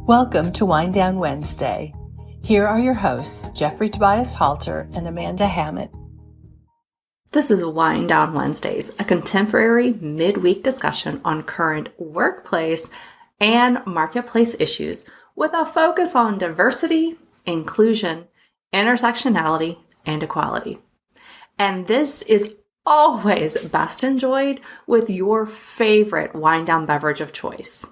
Welcome to Wind Down Wednesday. Here are your hosts, Jeffrey Tobias Halter and Amanda Hammett. This is Wind Down Wednesdays, a contemporary midweek discussion on current workplace and marketplace issues with a focus on diversity, inclusion, intersectionality, and equality. And this is always best enjoyed with your favorite wind down beverage of choice.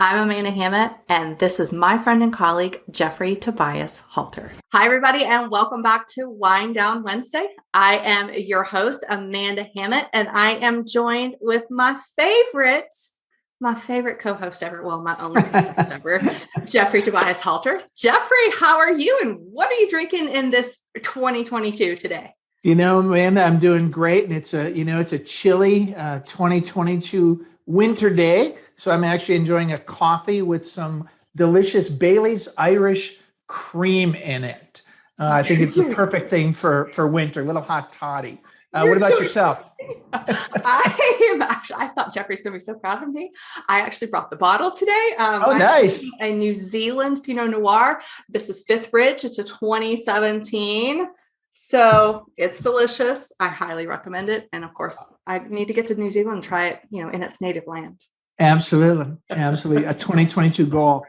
I'm Amanda Hammett, and this is my friend and colleague, Jeffrey Tobias Halter. Hi, everybody, and welcome back to Wind Down Wednesday. I am your host, Amanda Hammett, and I am joined with my favorite co-host ever, well, my only co-host ever, Jeffrey Tobias Halter. Jeffrey, how are you, and what are you drinking in this 2022 today? You know, Amanda, I'm doing great, and it's a chilly 2022 winter day. So I'm actually enjoying a coffee with some delicious Bailey's Irish cream in it. I think it's the perfect thing for winter, a little hot toddy. What about yourself? I thought Jeffrey's going to be so proud of me. I actually brought the bottle today. Nice. A New Zealand Pinot Noir. This is Fifth Ridge. It's a 2017. So it's delicious. I highly recommend it. And of course, I need to get to New Zealand and try it, in its native land. Absolutely. A 2022 goal.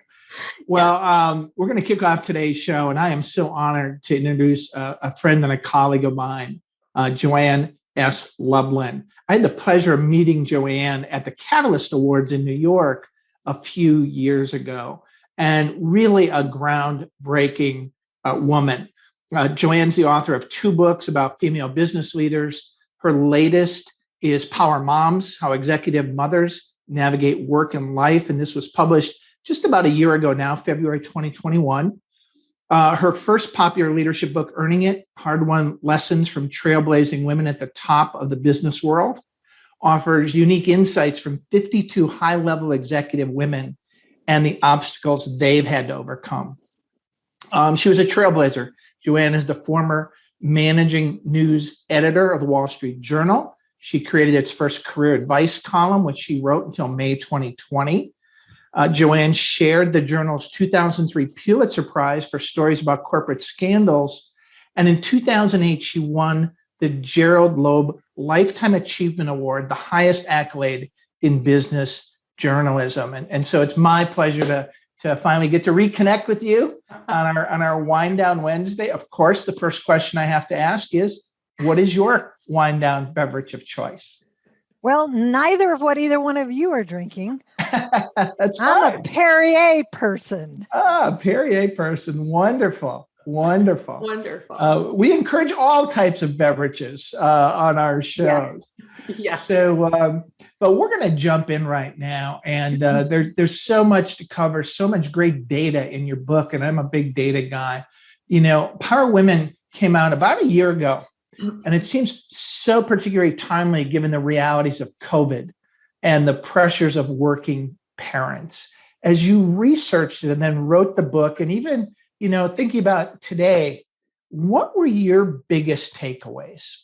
Well, we're going to kick off today's show, and I am so honored to introduce a friend and a colleague of mine, Joann S. Lublin. I had the pleasure of meeting Joann at the Catalyst Awards in New York a few years ago, and really a groundbreaking woman. Joann's the author of 2 books about female business leaders. Her latest is Power Moms: How Executive Mothers Navigate Work and Life. And this was published just about a year ago now, February 2021. Her first popular leadership book, Earning It: Hard-Won Lessons from Trailblazing Women at the Top of the Business World, offers unique insights from 52 high-level executive women and the obstacles they've had to overcome. She was a trailblazer. Joann is the former managing news editor of the Wall Street Journal. She created its first career advice column, which she wrote until May 2020. Joann shared the journal's 2003 Pulitzer Prize for stories about corporate scandals. And in 2008, she won the Gerald Loeb Lifetime Achievement Award, the highest accolade in business journalism. And so it's my pleasure to finally get to reconnect with you on our Wind Down Wednesday. Of course, the first question I have to ask is, what is your wind down beverage of choice? Well, neither of what either one of you are drinking. That's I'm fine. a Perrier person. Perrier person. Wonderful. Wonderful. We encourage all types of beverages on our show. Yeah. So, but we're going to jump in right now. And there's so much to cover, so much great data in your book. And I'm a big data guy. Power Women came out about a year ago. And it seems so particularly timely given the realities of COVID and the pressures of working parents. As you researched it and then wrote the book, and even, thinking about today, what were your biggest takeaways?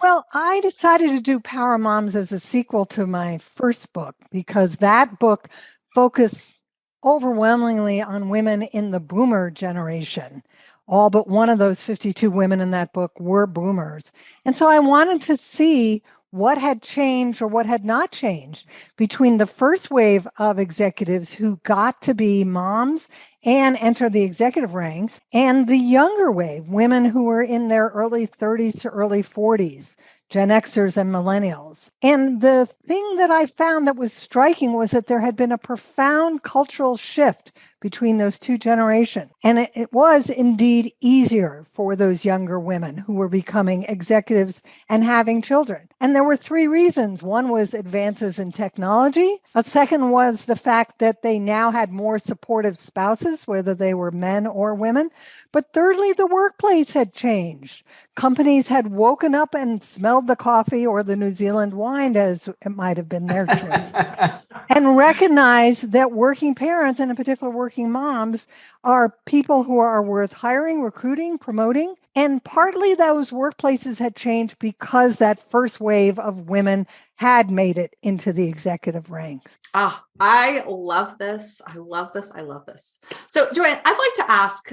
Well, I decided to do Power Moms as a sequel to my first book because that book focused overwhelmingly on women in the boomer generation. All but one of those 52 women in that book were boomers. And so I wanted to see what had changed or what had not changed between the first wave of executives who got to be moms and enter the executive ranks and the younger wave, women who were in their early 30s to early 40s, Gen Xers and millennials. And the thing that I found that was striking was that there had been a profound cultural shift between those two generations. And it was indeed easier for those younger women who were becoming executives and having children. And there were 3 reasons. One was advances in technology. A second was the fact that they now had more supportive spouses, whether they were men or women. But thirdly, the workplace had changed. Companies had woken up and smelled the coffee or the New Zealand wine, as it might have been their choice, and recognized that working parents, and in particular working working moms are people who are worth hiring, recruiting, promoting. And partly those workplaces had changed because that first wave of women had made it into the executive ranks. I love this. I love this. I love this. So, Joann, I'd like to ask,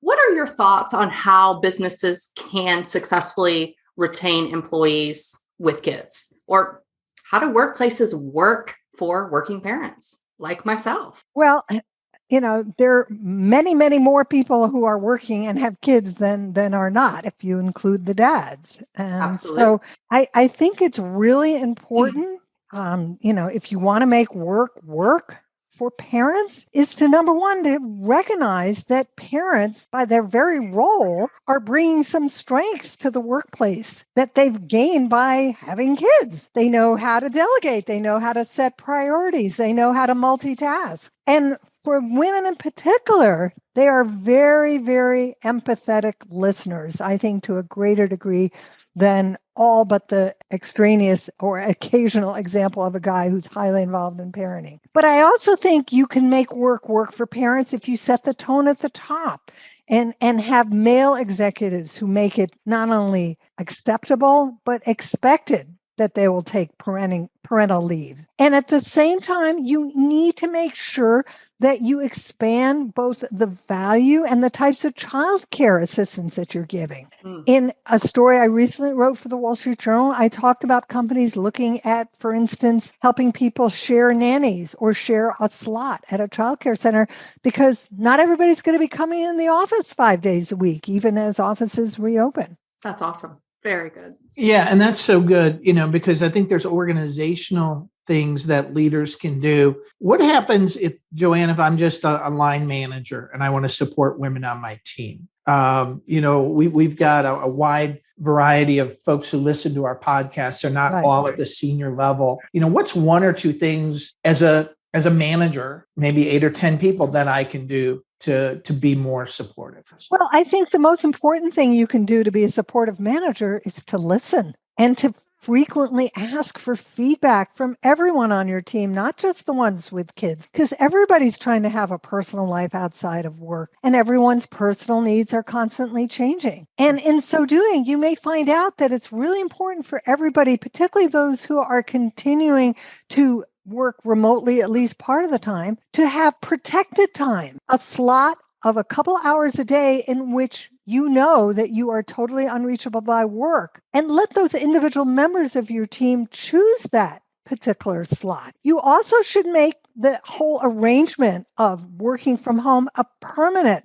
what are your thoughts on how businesses can successfully retain employees with kids? Or how do workplaces work for working parents like myself? Well, there are many, many more people who are working and have kids than are not, if you include the dads. And so I think it's really important, if you want to make work for parents, is to, number one, to recognize that parents, by their very role, are bringing some strengths to the workplace that they've gained by having kids. They know how to delegate. They know how to set priorities. They know how to multitask. And for women in particular, they are very, very empathetic listeners, I think, to a greater degree than all but the extraneous or occasional example of a guy who's highly involved in parenting. But I also think you can make work for parents if you set the tone at the top and have male executives who make it not only acceptable, but expected that they will take parental leave. And at the same time, you need to make sure that you expand both the value and the types of childcare assistance that you're giving. In a story I recently wrote for the Wall Street Journal, I talked about companies looking at, for instance, helping people share nannies or share a slot at a childcare center, because not everybody's going to be coming in the office 5 days a week, even as offices reopen. That's awesome. Very good. Yeah, and that's so good, because I think there's organizational things that leaders can do. What happens if, Joann, if I'm just a line manager and I want to support women on my team? We've got a wide variety of folks who listen to our podcasts. They're not all at the senior level. What's one or two things as a manager, maybe 8 or 10 people, that I can do to be more supportive? Well, I think the most important thing you can do to be a supportive manager is to listen and to frequently ask for feedback from everyone on your team, not just the ones with kids, because everybody's trying to have a personal life outside of work, and everyone's personal needs are constantly changing. And in so doing, you may find out that it's really important for everybody, particularly those who are continuing to work remotely at least part of the time, to have protected time, a slot of a couple hours a day in which you know that you are totally unreachable by work, and let those individual members of your team choose that particular slot. You also should make the whole arrangement of working from home a permanent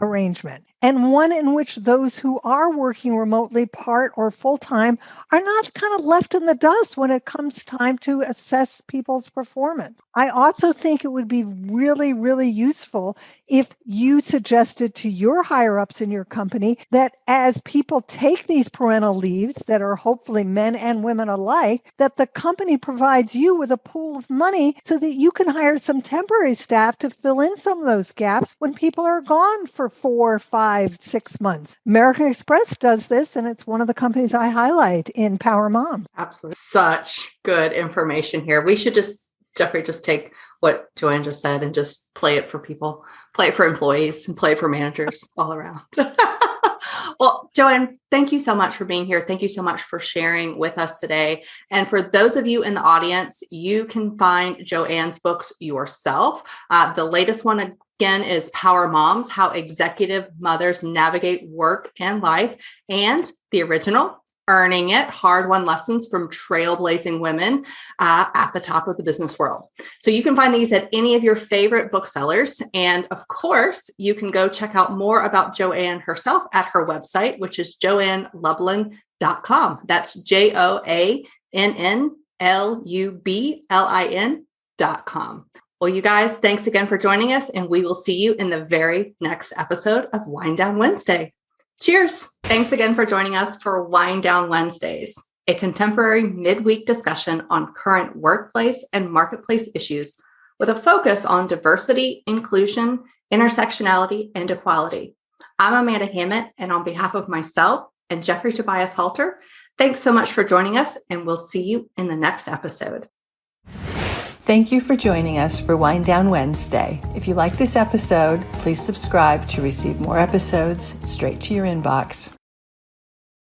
arrangement, and one in which those who are working remotely part or full-time are not kind of left in the dust when it comes time to assess people's performance. I also think it would be really, really useful if you suggested to your higher-ups in your company that as people take these parental leaves that are hopefully men and women alike, that the company provides you with a pool of money so that you can hire some temporary staff to fill in some of those gaps when people are gone for 4, 5, 6 months. American Express does this, and it's one of the companies I highlight in Power Mom. Absolutely. Such good information here. We should Jeffrey, just take what Joann just said and just play it for people, play it for employees, and play it for managers all around. Well, Joann, thank you so much for being here. Thank you so much for sharing with us today. And for those of you in the audience, you can find Joann's books yourself. The latest one, again, is Power Moms, How Executive Mothers Navigate Work and Life, and the original, Earning It, Hard-Won Lessons from Trailblazing Women, at the top of the business world. So you can find these at any of your favorite booksellers. And of course, you can go check out more about Joann herself at her website, which is joannlublin.com. That's JoannLublin.com. Well, you guys, thanks again for joining us, and we will see you in the very next episode of Wind Down Wednesday. Cheers. Thanks again for joining us for Wind Down Wednesdays, a contemporary midweek discussion on current workplace and marketplace issues with a focus on diversity, inclusion, intersectionality, and equality. I'm Amanda Hammett, and on behalf of myself and Jeffrey Tobias Halter, thanks so much for joining us, and we'll see you in the next episode. Thank you for joining us for Wind Down Wednesday. If you like this episode, please subscribe to receive more episodes straight to your inbox.